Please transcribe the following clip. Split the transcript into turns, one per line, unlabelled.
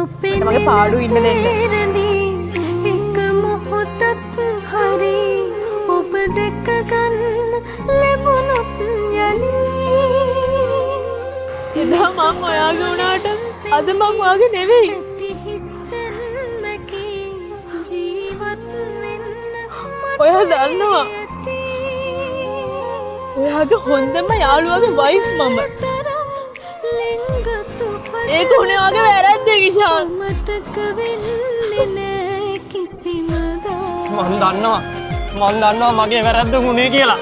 මගේ පාඩු ඉන්න දෙන්න.
එක මොහොතක් හරි ඔබ දැක ගන්න ලැබුණොත් යලි.
එදා මං ඔයාගේ වුණාට අද මං ඔයාගේ නෙවෙයි. ඔයා දන්නවා ඔයාගේ හොඳම යාළුවාගේ වයිෆ් මම. ඒක උනේ වගේ වැරද්ද කිෂාන්.
මං දන්නවා මගේ වැරද්ද වුණේ කියලා.